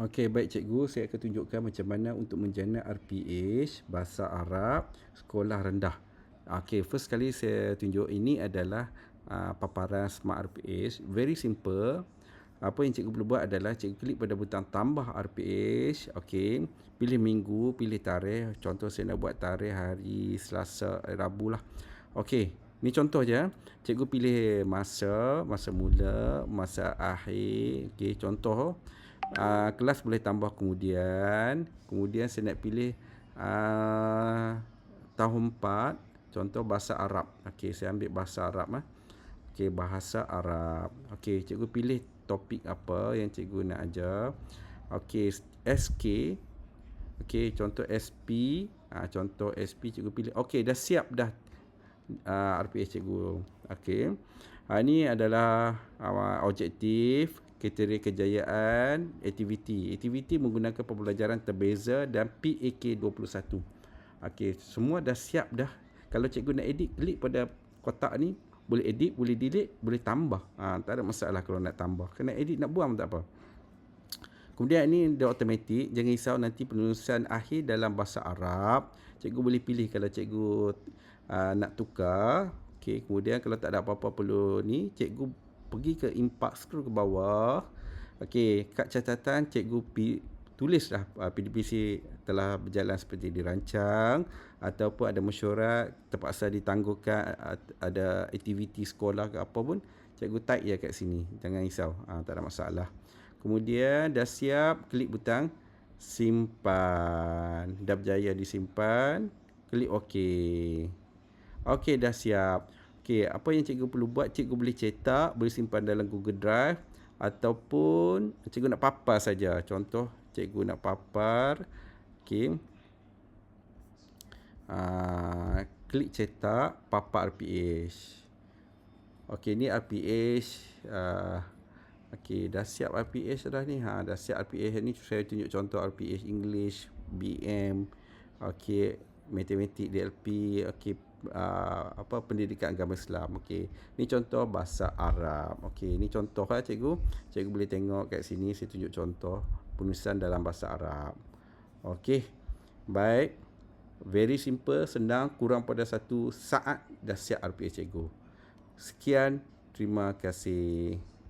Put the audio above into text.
Okey, baik cikgu, saya akan tunjukkan macam mana untuk menjana RPH Bahasa Arab Sekolah Rendah. Okey, first sekali saya tunjuk ini adalah paparan Smart RPH. Very simple. Apa yang cikgu perlu buat adalah cikgu klik pada butang tambah RPH. Okey, pilih minggu, pilih tarikh. Contoh saya nak buat tarikh hari Selasa, Rabu lah. Okey, ni contoh je. Cikgu pilih masa mula, masa akhir. Okey, contoh. Kelas boleh tambah kemudian saya nak pilih tahun 4, contoh bahasa Arab. Okey, saya ambil bahasa Arab Okey, bahasa Arab. Okey, cikgu pilih topik apa yang cikgu nak ajar. Okey, SK. Okey, contoh SP. Contoh SP cikgu pilih. Okey, dah siap dah RPH cikgu. Okey. Ini adalah objektif, kriteria kejayaan, aktiviti. Aktiviti menggunakan pembelajaran terbeza dan PAK 21. Okey, semua dah siap dah. Kalau cikgu nak edit, klik pada kotak ni, boleh edit, boleh delete, boleh tambah. Tak ada masalah kalau nak tambah. Kena edit, nak buang tak apa. Kemudian ini dah automatik. Jangan risau nanti penulisan akhir dalam bahasa Arab. Cikgu boleh pilih kalau cikgu nak tukar. Okey, kemudian kalau tak ada apa-apa perlu ni, cikgu pergi ke impact, scroll ke bawah. Okey, kad catatan cikgu tulislah PDPC telah berjalan seperti dirancang, ataupun ada mesyuarat terpaksa ditangguhkan, ada aktiviti sekolah ke apa pun, cikgu type je kat sini. Jangan risau, tak ada masalah. Kemudian dah siap, klik butang simpan. Dah berjaya disimpan, klik OK. Okey, dah siap. Okey, apa yang cikgu perlu buat, cikgu boleh cetak, boleh simpan dalam Google Drive, ataupun cikgu nak papar saja. Contoh, cikgu nak papar. Okey. Klik cetak, papar RPH. Okey, ni RPH. Okey, dah siap RPH dah ni. Dah siap RPH ni. Saya tunjuk contoh RPH English, BM, okey, matematik DLP, okey, pendidikan agama Islam. Okey, ni contoh bahasa Arab. Okey, ni contoh cikgu. Cikgu boleh tengok kat sini, saya tunjuk contoh penulisan dalam bahasa Arab. Okey. Baik. Very simple, senang, kurang pada 1 saat dah siap RPH cikgu. Sekian, terima kasih.